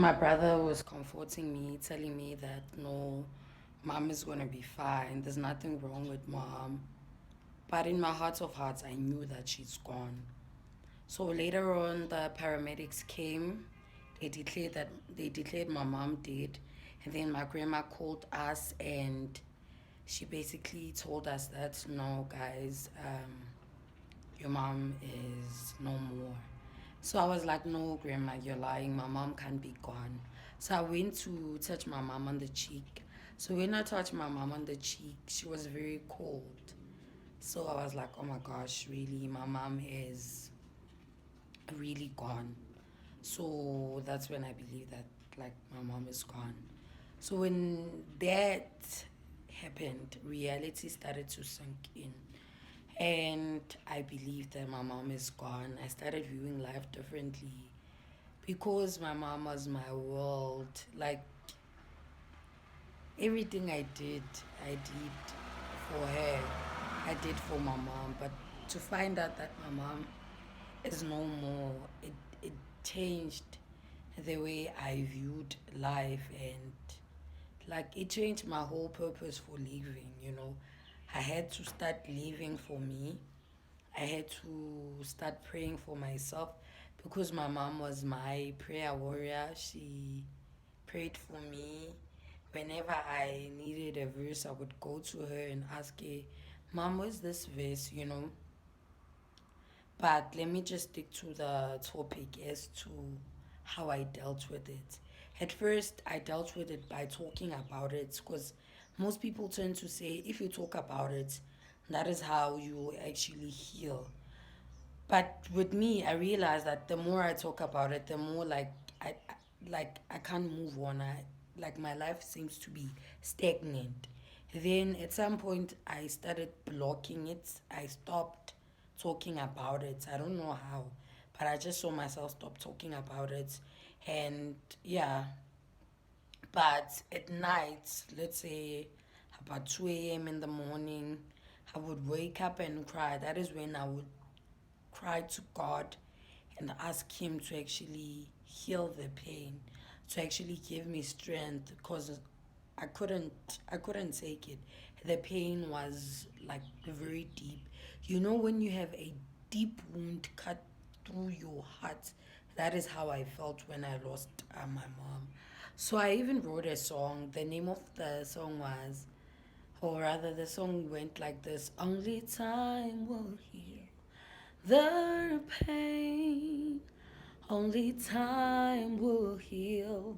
My brother was comforting me, telling me that no, mom is gonna be fine. There's nothing wrong with mom. But in my heart of hearts, I knew that she's gone. So later on, the paramedics came. They declared my mom dead, and then my grandma called us, and she basically told us that no, guys, your mom is no more. So I was like, no, grandma, you're lying. My mom can't be gone. So I went to touch my mom on the cheek. So when I touched my mom on the cheek, she was very cold. So I was like, oh my gosh, really, my mom is really gone. So that's when I believe that, like, my mom is gone. So when that happened, reality started to sink in. And I believe that my mom is gone. I started viewing life differently because my mom was my world. Like everything I did for her. I did for my mom. But to find out that my mom is no more, it changed the way I viewed life, and like it changed my whole purpose for living. I had to start living for me. I had to start praying for myself because my mom was my prayer warrior. She prayed for me. Whenever I needed a verse, I would go to her and ask her, Mom, where's this verse? But let me just stick to the topic as to how I dealt with it. At first, I dealt with it by talking about it because most people tend to say if you talk about it, that is how you actually heal. But with me, I realized that the more I talk about it, the more like I can't move on. Like my life seems to be stagnant. Then at some point, I started blocking it. I stopped talking about it. I don't know how, but I just saw myself stop talking about it, and yeah. But at night, let's say about 2 a.m. in the morning, I would wake up and cry. That is when I would cry to God and ask Him to actually heal the pain, to actually give me strength because I couldn't take it. The pain was like very deep. When you have a deep wound cut through your heart, that is how I felt when I lost my mom. So I even wrote a song. The name of the song was, or rather, the song went like this: Only time will heal the pain, only time will heal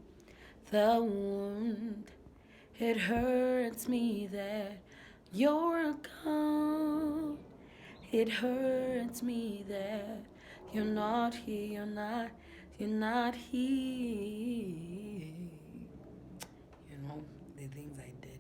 the wound. It hurts me that you're gone. It hurts me that you're not here, you're not here. The things I did.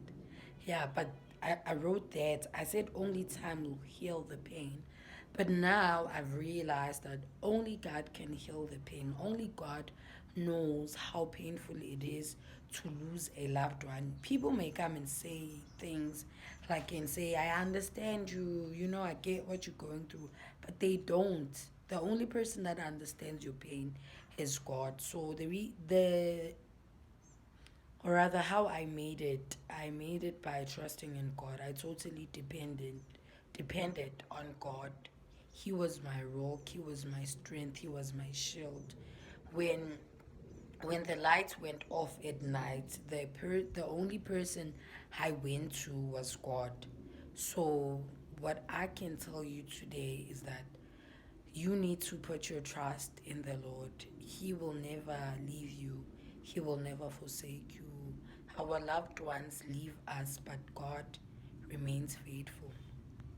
Yeah, but I wrote that. I said only time will heal the pain. But now I've realized that only God can heal the pain. Only God knows how painful it is to lose a loved one. People may come and say things like and say, I understand you, I get what you're going through, but they don't. The only person that understands your pain is God. So or rather how I made it by trusting in God. I totally depended on God. He was my rock, He was my strength, He was my shield. When when the lights went off at night, the only person I went to was God. So what I can tell you today is that you need to put your trust in the Lord. He will never leave you, He will never forsake you. Our loved ones leave us, but God remains faithful.